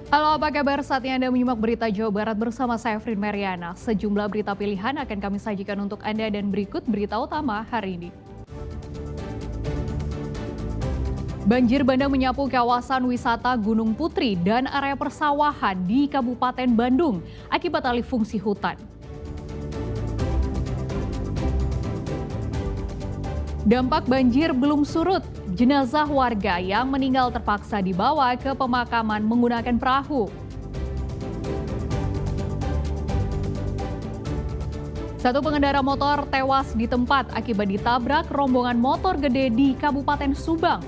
Halo, apa kabar? Saatnya Anda menyimak berita Jawa Barat bersama saya Frin Mariana. Sejumlah berita pilihan akan kami sajikan untuk Anda dan berikut berita utama hari ini. Banjir bandang menyapu kawasan wisata Gunung Putri dan area persawahan di Kabupaten Bandung akibat alih fungsi hutan. Dampak banjir belum surut. Jenazah warga yang meninggal terpaksa dibawa ke pemakaman menggunakan perahu. Satu pengendara motor tewas di tempat akibat ditabrak rombongan motor gede di Kabupaten Subang.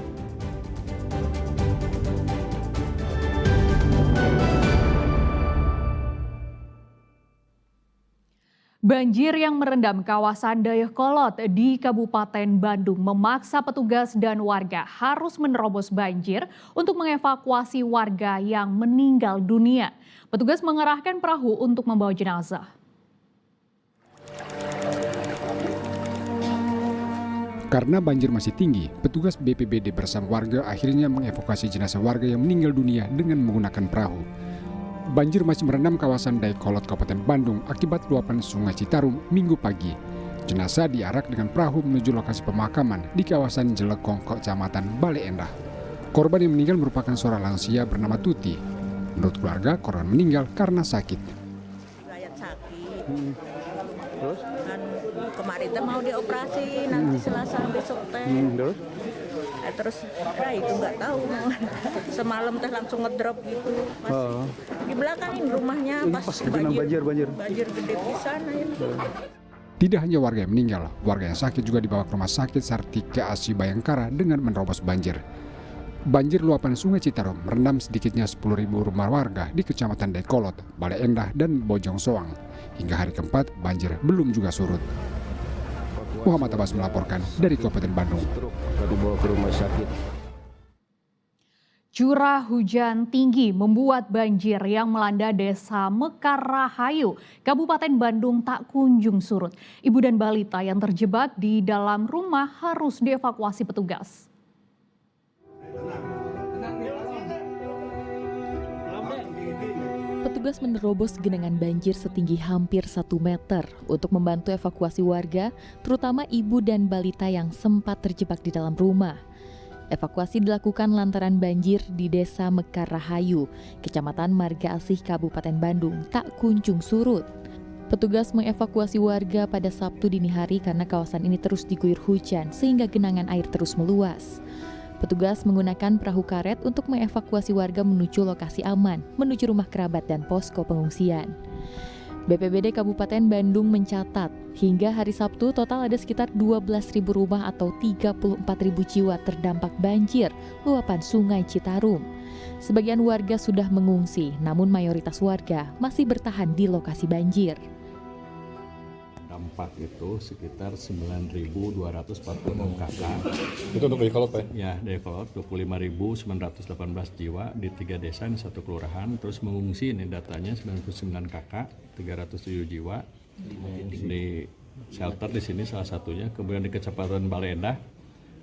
Banjir yang merendam kawasan Dayakolot di Kabupaten Bandung memaksa petugas dan warga harus menerobos banjir untuk mengevakuasi warga yang meninggal dunia. Petugas mengerahkan perahu untuk membawa jenazah. Karena banjir masih tinggi, petugas BPBD bersama warga akhirnya mengevakuasi jenazah warga yang meninggal dunia dengan menggunakan perahu. Banjir masih merendam kawasan Dayakolot Kabupaten Bandung akibat luapan Sungai Citarum Minggu pagi. Jenazah diarak dengan perahu menuju lokasi pemakaman di kawasan Jelekong, Kecamatan Bale Endah. Korban yang meninggal merupakan seorang lansia bernama Tuti. Menurut keluarga, korban meninggal karena sakit. Rakyat sakit. Terus? Kan kemarin teh mau dioperasi nanti Selasa besok teh. Terus ya itu nggak tahu. Semalam teh langsung ngedrop gitu. Masih di belakang ini rumahnya pas banjir gede pisan. Tidak hanya warga yang meninggal, warga yang sakit juga dibawa ke rumah sakit Sartika Asi Bayangkara dengan menerobos banjir. Banjir luapan Sungai Citarum merendam sedikitnya 10.000 rumah warga di Kecamatan Dayakolot, Bale Endah, dan Bojong Soang. Hingga hari keempat, banjir belum juga surut. Muhammad Abbas melaporkan dari Kabupaten Bandung. Dibawa ke rumah sakit. Curah hujan tinggi membuat banjir yang melanda desa Mekar Rahayu, Kabupaten Bandung tak kunjung surut. Ibu dan balita yang terjebak di dalam rumah harus dievakuasi petugas. Petugas menerobos genangan banjir setinggi hampir 1 meter untuk membantu evakuasi warga, terutama ibu dan balita yang sempat terjebak di dalam rumah. Evakuasi dilakukan lantaran banjir di Desa Mekar Rahayu, Kecamatan Marga Asih, Kabupaten Bandung, tak kunjung surut. Petugas mengevakuasi warga pada Sabtu dini hari karena kawasan ini terus diguyur hujan sehingga genangan air terus meluas. Petugas menggunakan perahu karet untuk mengevakuasi warga menuju lokasi aman, menuju rumah kerabat dan posko pengungsian. BPBD Kabupaten Bandung mencatat, hingga hari Sabtu total ada sekitar 12.000 rumah atau 34.000 jiwa terdampak banjir luapan Sungai Citarum. Sebagian warga sudah mengungsi, namun mayoritas warga masih bertahan di lokasi banjir. Dampak itu sekitar 9.246 kakak. Itu untuk Dayakolot, Pak? Ya, Dayakolot 25.918 jiwa di 3 desa di 1 kelurahan. Terus mengungsi ini datanya 99 kakak, 307 jiwa di shelter di sini salah satunya. Kemudian di Kecamatan Bale Endah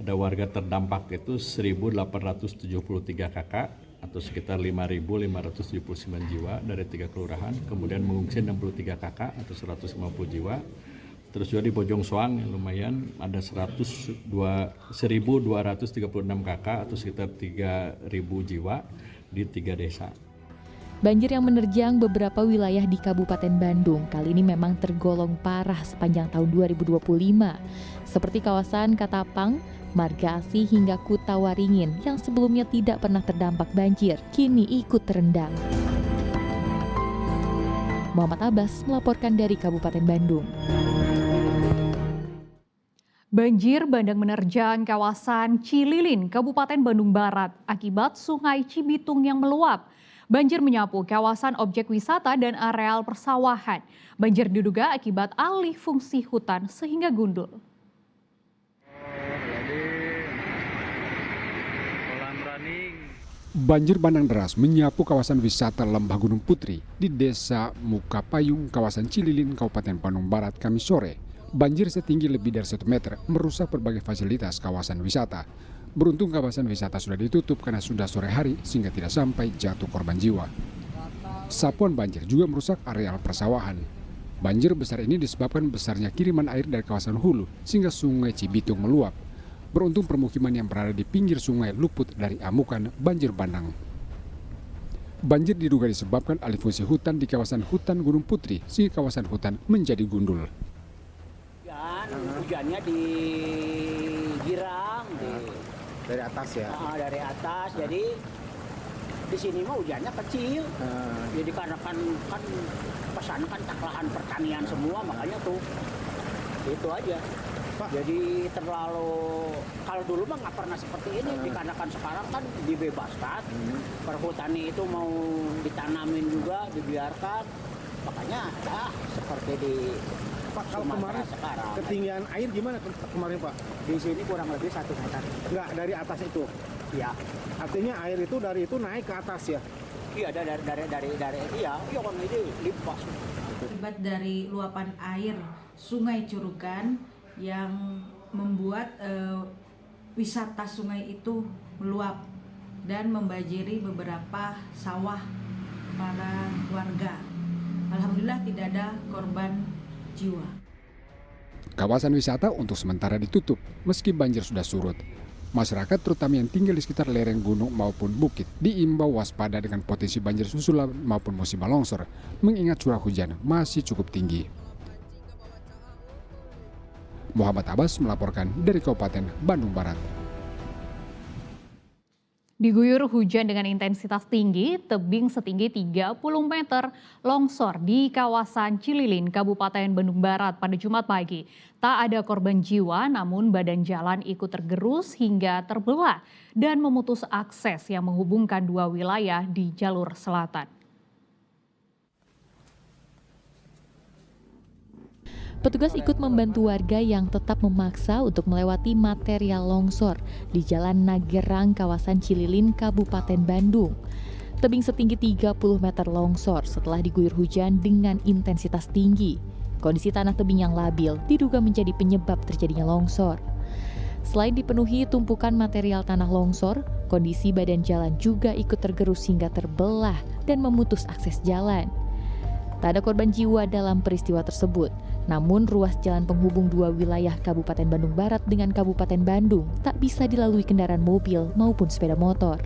ada warga terdampak itu 1.873 kakak atau sekitar 5.579 jiwa dari 3 kelurahan. Kemudian mengungsi 63 kakak atau 150 jiwa. Terus juga di Bojong Soang yang lumayan ada 1.236 kakak atau sekitar 3.000 jiwa di 3 desa. Banjir yang menerjang beberapa wilayah di Kabupaten Bandung kali ini memang tergolong parah sepanjang tahun 2025. Seperti kawasan Katapang, Marga Asih hingga Kutawaringin yang sebelumnya tidak pernah terdampak banjir, kini ikut terendam. Muhammad Abbas melaporkan dari Kabupaten Bandung. Banjir bandang menerjang kawasan Cililin, Kabupaten Bandung Barat akibat Sungai Cibitung yang meluap. Banjir menyapu kawasan objek wisata dan areal persawahan. Banjir diduga akibat alih fungsi hutan sehingga gundul. Banjir bandang deras menyapu kawasan wisata Lembah Gunung Putri di Desa Mukapayung, kawasan Cililin, Kabupaten Bandung Barat, Kamis sore. Banjir setinggi lebih dari 1 meter merusak berbagai fasilitas kawasan wisata. Beruntung kawasan wisata sudah ditutup karena sudah sore hari sehingga tidak sampai jatuh korban jiwa. Sapuan banjir juga merusak areal persawahan. Banjir besar ini disebabkan besarnya kiriman air dari kawasan hulu sehingga sungai Cibitung meluap. Beruntung permukiman yang berada di pinggir sungai luput dari amukan banjir bandang. Banjir diduga disebabkan alih fungsi hutan di kawasan hutan Gunung Putri sehingga kawasan hutan menjadi gundul. Hujannya di girang Dari atas ya? dari atas, jadi di sini mah hujannya kecil. Jadi karena kan pesan kan lahan pertanian semua, makanya tuh itu aja. Pak. Jadi terlalu, kalau dulu mah nggak pernah seperti ini, dikarenakan sekarang kan dibebaskan, perhutani itu mau ditanamin juga, dibiarkan, makanya ya seperti di Pak, kalau Sumatera kemarin sekarang. ketinggian air gimana kemarin Pak? Di sini kurang lebih 1 meter. Enggak, dari atas itu? Ya, Artinya air itu dari itu naik ke atas ya? iya dari iya kan ini lipas. Akibat dari luapan air Sungai Curukan yang membuat wisata sungai itu meluap dan membanjiri beberapa sawah para warga. Alhamdulillah tidak ada korban jiwa. Kawasan wisata untuk sementara ditutup meski banjir sudah surut. Masyarakat terutama yang tinggal di sekitar lereng gunung maupun bukit diimbau waspada dengan potensi banjir susulan maupun musibah longsor mengingat curah hujan masih cukup tinggi. Muhammad Abbas melaporkan dari Kabupaten Bandung Barat. Diguyur hujan dengan intensitas tinggi, tebing setinggi 30 meter longsor di kawasan Cililin, Kabupaten Bandung Barat pada Jumat pagi. Tak ada korban jiwa, namun badan jalan ikut tergerus hingga terbelah dan memutus akses yang menghubungkan dua wilayah di jalur selatan. Petugas ikut membantu warga yang tetap memaksa untuk melewati material longsor di Jalan Nagerang, kawasan Cililin, Kabupaten Bandung. Tebing setinggi 30 meter longsor setelah diguyur hujan dengan intensitas tinggi. Kondisi tanah tebing yang labil diduga menjadi penyebab terjadinya longsor. Selain dipenuhi tumpukan material tanah longsor, kondisi badan jalan juga ikut tergerus hingga terbelah dan memutus akses jalan. Tak ada korban jiwa dalam peristiwa tersebut. Namun ruas jalan penghubung dua wilayah Kabupaten Bandung Barat dengan Kabupaten Bandung tak bisa dilalui kendaraan mobil maupun sepeda motor.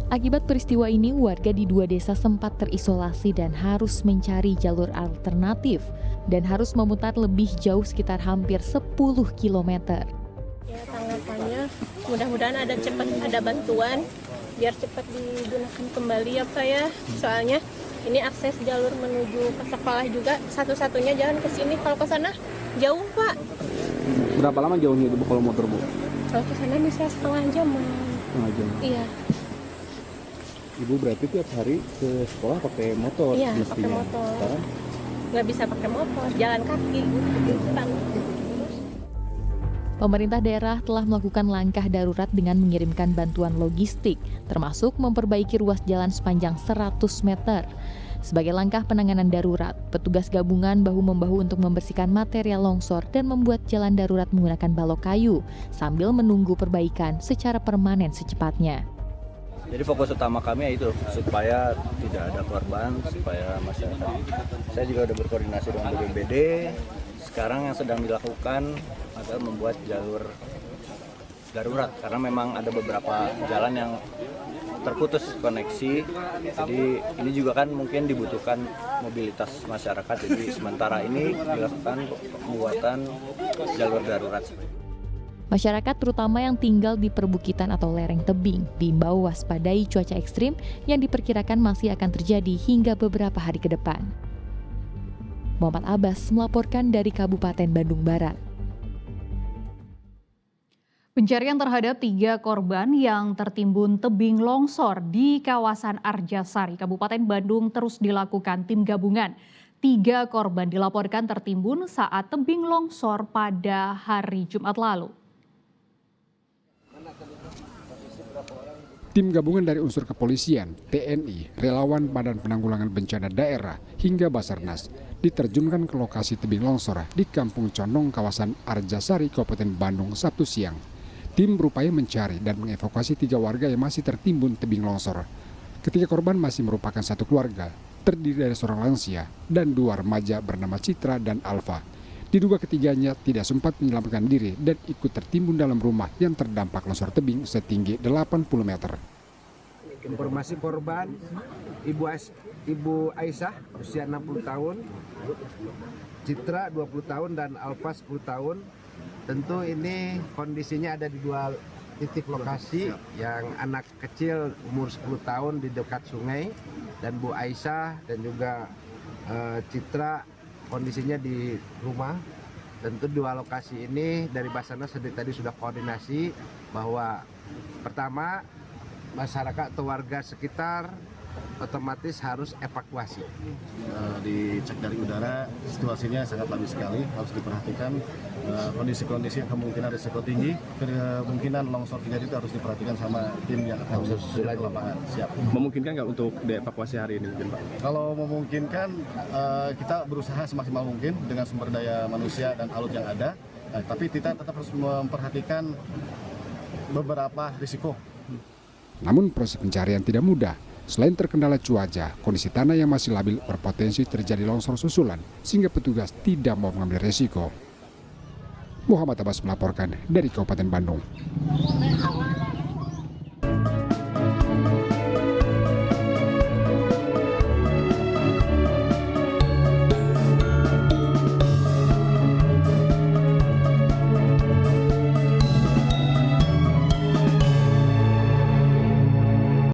Akibat peristiwa ini, warga di dua desa sempat terisolasi dan harus mencari jalur alternatif dan harus memutar lebih jauh sekitar hampir 10 km. Ya, tanggapannya mudah-mudahan ada bantuan biar cepat digunakan kembali ya Pak ya. Soalnya ini akses jalur menuju ke sekolah juga satu-satunya jalan ke sini. Kalau ke sana jauh Pak. Berapa lama jauhnya itu kalau motor Bu? Kalau ke sana bisa setengah jam. Setengah jam. Iya. Ibu berarti tiap hari ke sekolah pakai motor? Iya, mestinya. pakai motor. Sekarang? Nggak bisa pakai motor, jalan kaki. Pemerintah daerah telah melakukan langkah darurat dengan mengirimkan bantuan logistik, termasuk memperbaiki ruas jalan sepanjang 100 meter. Sebagai langkah penanganan darurat, petugas gabungan bahu-membahu untuk membersihkan material longsor dan membuat jalan darurat menggunakan balok kayu, sambil menunggu perbaikan secara permanen secepatnya. Jadi fokus utama kami itu supaya tidak ada korban, supaya masyarakat. Saya juga sudah berkoordinasi dengan BPBD. Sekarang yang sedang dilakukan adalah membuat jalur darurat karena memang ada beberapa jalan yang terputus koneksi. Jadi ini juga kan mungkin dibutuhkan mobilitas masyarakat. Jadi sementara ini dilakukan pembuatan jalur darurat. Masyarakat terutama yang tinggal di perbukitan atau lereng tebing diimbau waspadai cuaca ekstrim yang diperkirakan masih akan terjadi hingga beberapa hari ke depan. Muhammad Abbas melaporkan dari Kabupaten Bandung Barat. Pencarian terhadap 3 korban yang tertimbun tebing longsor di kawasan Arjasari, Kabupaten Bandung terus dilakukan tim gabungan. 3 korban dilaporkan tertimbun saat tebing longsor pada hari Jumat lalu. Tim gabungan dari unsur kepolisian, TNI, relawan Badan Penanggulangan Bencana Daerah hingga Basarnas diterjunkan ke lokasi tebing longsor di Kampung Condong, kawasan Arjasari, Kabupaten Bandung Sabtu siang. Tim berupaya mencari dan mengevakuasi 3 warga yang masih tertimbun tebing longsor. Ketiga korban masih merupakan satu keluarga, terdiri dari seorang lansia dan 2 remaja bernama Citra dan Alfa. Diduga ketiganya tidak sempat menyelamatkan diri dan ikut tertimbun dalam rumah yang terdampak longsor tebing setinggi 80 meter. Informasi korban, Ibu Aisyah usia 60 tahun, Citra 20 tahun dan Alfa 10 tahun. Tentu ini kondisinya ada di 2 titik lokasi, yang anak kecil umur 10 tahun di dekat sungai dan Bu Aisyah dan juga Citra kondisinya di rumah. Tentu 2 lokasi ini dari Basarnas tadi sudah koordinasi bahwa pertama masyarakat atau warga sekitar otomatis harus evakuasi. Dicek dari udara, situasinya sangat labil sekali, harus diperhatikan kondisi-kondisi yang kemungkinan risiko tinggi, kemungkinan longsor terjadi itu harus diperhatikan sama tim yang akan sudah ke lapangan. Siap. Memungkinkan nggak untuk dievakuasi hari ini mungkin Pak? Kalau memungkinkan, kita berusaha semaksimal mungkin dengan sumber daya manusia dan alut yang ada, tapi kita tetap harus memperhatikan beberapa risiko. Namun proses pencarian tidak mudah. Selain terkendala cuaca, kondisi tanah yang masih labil berpotensi terjadi longsor susulan sehingga petugas tidak mau mengambil resiko. Muhammad Abbas melaporkan dari Kabupaten Bandung.